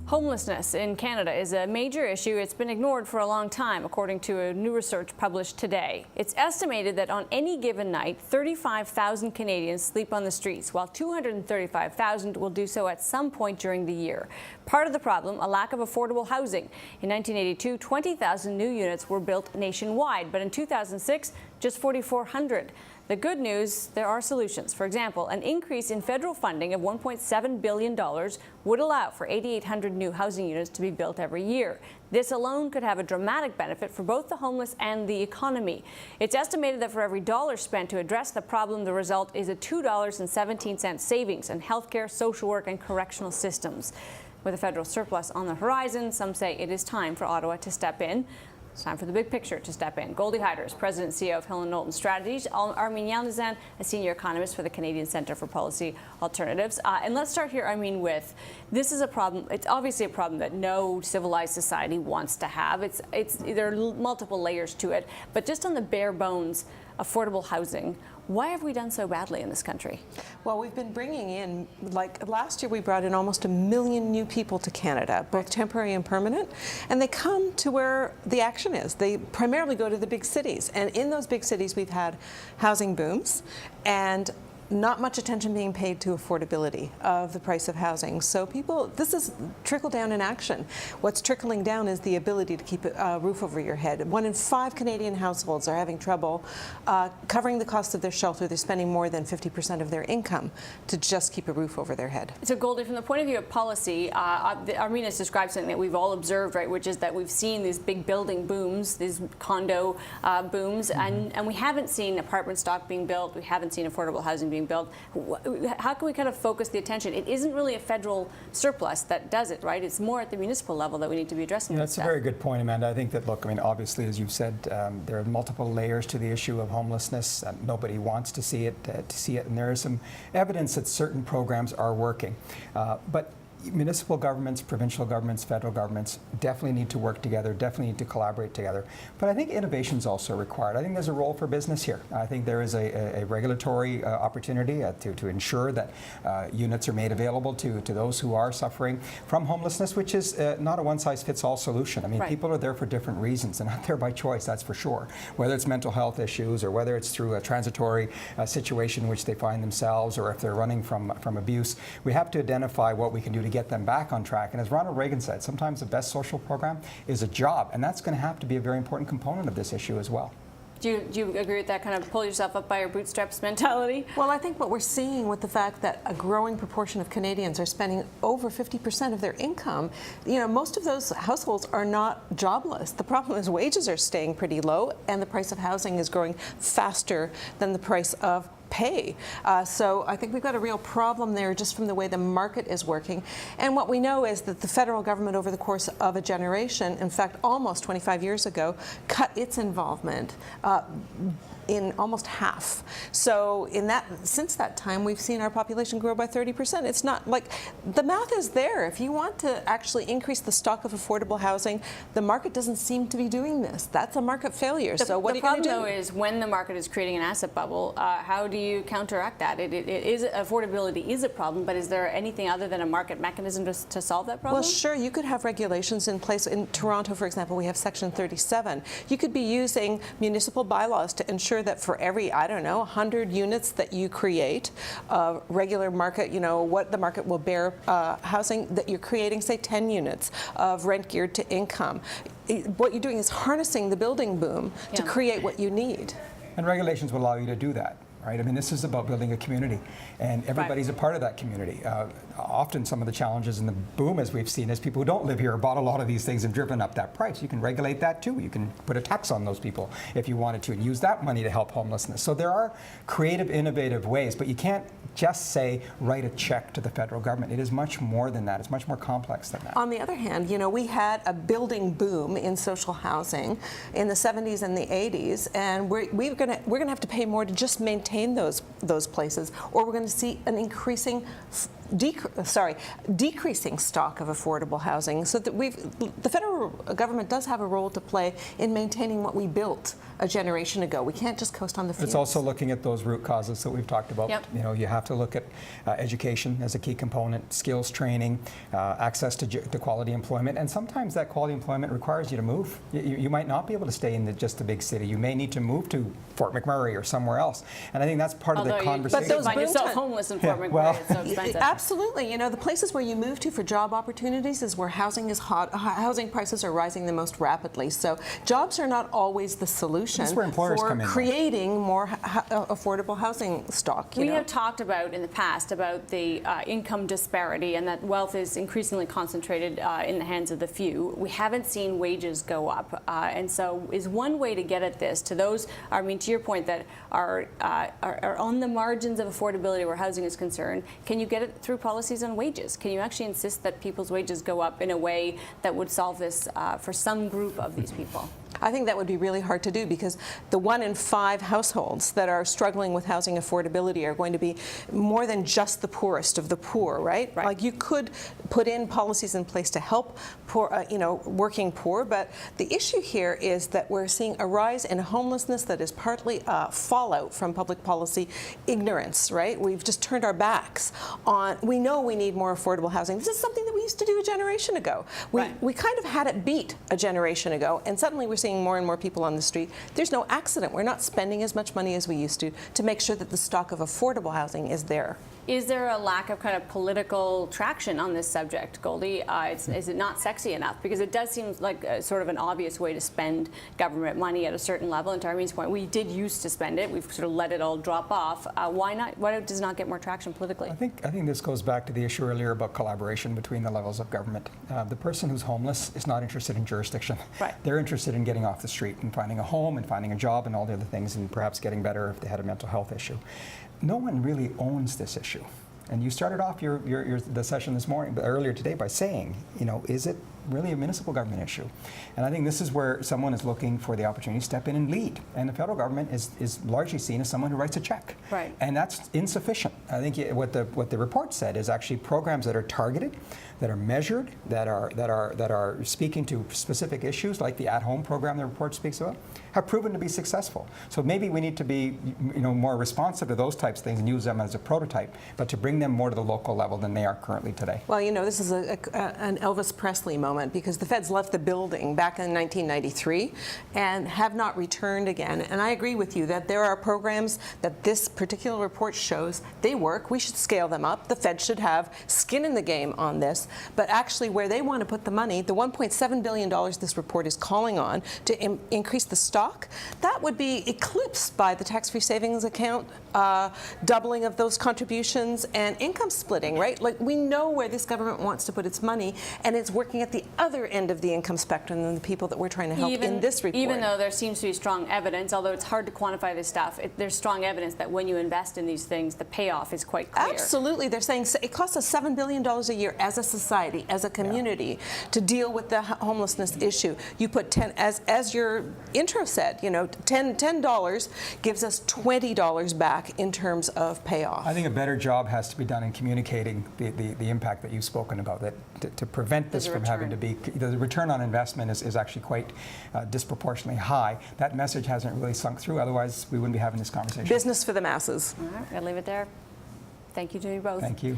Homelessness in Canada is a major issue. It's been ignored for a long time, according to a new research published today. It's estimated that on any given night, 35,000 Canadians sleep on the streets, while 235,000 will do so at some point during the year. Part of the problem, a lack of affordable housing. In 1982, 20,000 new units were built nationwide, but in 2006, just 4,400. The good news, there are solutions. For example, an increase in federal funding of $1.7 billion would allow for 8,800 new housing units to be built every year. This alone could have a dramatic benefit for both the homeless and the economy. It's estimated that for every dollar spent to address the problem, the result is a $2.17 savings in healthcare, social work, and correctional systems. With a federal surplus on the horizon, some say it is time for Ottawa to step in. It's time for the big picture to step in. Goldie Hyder is President and CEO of Hill & Knowlton Strategies. Armin Yalnizan, a senior economist for the Canadian Centre for Policy Alternatives. And let's start here, Armin, with this is a problem. It's obviously a problem that no civilized society wants to have. There are multiple layers to it. But just on the bare bones, affordable housing, why have we done so badly in this country? Well, we've been bringing in, like last year we brought in almost 1 million new people to Canada, both temporary and permanent, and they come to where the action is. They primarily go to the big cities, and in those big cities we've had housing booms and not much attention being paid to affordability of the price of housing. So people, this is trickle down in action. What's trickling down is the ability to keep a roof over your head. 1 in 5 Canadian households are having trouble covering the cost of their shelter. They're spending more than 50% of their income to just keep a roof over their head. So Goldie, from the point of view of policy, Armin has described something that we've all observed, right, which is that we've seen these big building booms, these condo booms, and we haven't seen apartment stock being built. We haven't seen affordable housing being built. How can we kind of focus the attention? It isn't really a federal surplus that does it, right? It's more at the municipal level that we need to be addressing this That's a very good point, Amanda. I think that, look, I mean, obviously, as you've said, there are multiple layers to the issue of homelessness. Nobody wants to see it, and there is some evidence that certain programs are working. But municipal governments, provincial governments, federal governments definitely need to work together, definitely need to collaborate together. But I think innovation is also required. I think there's a role for business here. I think there is a regulatory opportunity to ensure that units are made available to those who are suffering from homelessness, which is not a one-size-fits-all solution. I mean, people are there for different reasons. They're not there by choice, that's for sure. Whether it's mental health issues or whether it's through a transitory situation in which they find themselves or if they're running from abuse, we have to identify what we can do to get them back on track. And as Ronald Reagan said, sometimes the best social program is a job, and that's going to have to be a very important component of this issue as well. Do you agree with that kind of pull yourself up by your bootstraps mentality? Well, I think what we're seeing with the fact that a growing proportion of Canadians are spending over 50% of their income, you know, most of those households are not jobless. The problem is wages are staying pretty low and the price of housing is growing faster than the price of pay. So I think we've got a real problem there just from the way the market is working. And what we know is that the federal government over the course of a generation, in fact almost 25 years ago, cut its involvement in almost half. So since that time, we've seen our population grow by 30%. It's not like, the math is there. If you want to actually increase the stock of affordable housing, the market doesn't seem to be doing this. That's a market failure. So what are you going to do? The problem, though, is when the market is creating an asset bubble, how do you counteract that? Affordability is a problem, but is there anything other than a market mechanism to solve that problem? Well, sure, you could have regulations in place. In Toronto, for example, we have Section 37. You could be using municipal bylaws to ensure that for every, I don't know, 100 units that you create, regular market, you know, what the market will bear housing, that you're creating, say, 10 units of rent geared to income. What you're doing is harnessing the building boom to create what you need. And regulations will allow you to do that. Right? I mean, this is about building a community, and everybody's a part of that community. Often some of the challenges in the boom, as we've seen, is people who don't live here bought a lot of these things and driven up that price. You can regulate that too. You can put a tax on those people if you wanted to and use that money to help homelessness. So there are creative, innovative ways, but you can't just say, write a check to the federal government. It is much more than that. It's much more complex than that. On the other hand, you know, we had a building boom in social housing in the 70s and the 80s, and we're gonna have to pay more to just maintain those places, or we're going to see an increasing decreasing stock of affordable housing, so that the federal government does have a role to play in maintaining what we built a generation ago. We can't just coast on the fumes. It's also looking at those root causes that we've talked about. Yep. You know, you have to look at education as a key component, skills training, access to quality employment, and sometimes that quality employment requires you to move. You might not be able to stay in just the big city. You may need to move to Fort McMurray or somewhere else, and I think that's part of the conversation. But you find yourself homeless in Fort McMurray. It's so expensive. Absolutely. You know, the places where you move to for job opportunities is where housing is hot. Housing prices are rising the most rapidly. So jobs are not always the solution for creating more affordable housing stock. We have talked about in the past about the income disparity and that wealth is increasingly concentrated in the hands of the few. We haven't seen wages go up. And so is one way to get at this, to those, I mean, to your point, that are on the margins of affordability where housing is concerned, can you get it through policies on wages? Can you actually insist that people's wages go up in a way that would solve this for some group of these people? I think that would be really hard to do, because the 1 in 5 households that are struggling with housing affordability are going to be more than just the poorest of the poor, right? Like, you could put in policies in place to help poor, working poor, but the issue here is that we're seeing a rise in homelessness that is partly fallout from public policy ignorance, right? We've just turned our backs on, we know we need more affordable housing. This is something that we used to do a generation ago. We kind of had it beat a generation ago, and suddenly we're seeing more and more people on the street. There's no accident. We're not spending as much money as we used to make sure that the stock of affordable housing is there. Is there a lack of kind of political traction on this subject, Goldie? Is it not sexy enough? Because it does seem like sort of an obvious way to spend government money at a certain level. And to Ireen's point, we did used to spend it. We've sort of let it all drop off. Why not? Why does it not get more traction politically? I think this goes back to the issue earlier about collaboration between the levels of government. The person who's homeless is not interested in jurisdiction. Right. They're interested in getting off the street and finding a home and finding a job and all the other things, and perhaps getting better if they had a mental health issue. No one really owns this issue. And you started off the session this morning, earlier today, by saying, is it really a municipal government issue? And I think this is where someone is looking for the opportunity to step in and lead. And the federal government is largely seen as someone who writes a check. Right. And that's insufficient. I think what the report said is actually programs that are targeted, that are measured, that are speaking to specific issues, like the at-home program the report speaks about, have proven to be successful. So maybe we need to be more responsive to those types of things and use them as a prototype, but to bring them more to the local level than they are currently today. Well, this is an Elvis Presley moment, because the feds left the building back in 1993 and have not returned again. And I agree with you that there are programs that this particular report shows they work. We should scale them up. The feds should have skin in the game on this. But actually, where they want to put the money, the $1.7 billion this report is calling on to increase the stock, that would be eclipsed by the tax-free savings account, doubling of those contributions, and income splitting, right? Like, we know where this government wants to put its money, and it's working at the other end of the income spectrum than the people that we're trying to help in this report. Even though there seems to be strong evidence, although it's hard to quantify this stuff, there's strong evidence that when you invest in these things, the payoff is quite clear. Absolutely. They're saying it costs us $7 billion a year as a society, as a community, to deal with the homelessness issue. You put 10, as your intro said, $10 gives us $20 back in terms of payoff. I think a better job has to be done in communicating the impact that you've spoken about, that to prevent this from having to be, the return on investment is actually quite disproportionately high. That message hasn't really sunk through, otherwise we wouldn't be having this conversation. Business for the masses. All right, I'll leave it there. Thank you to you both. Thank you.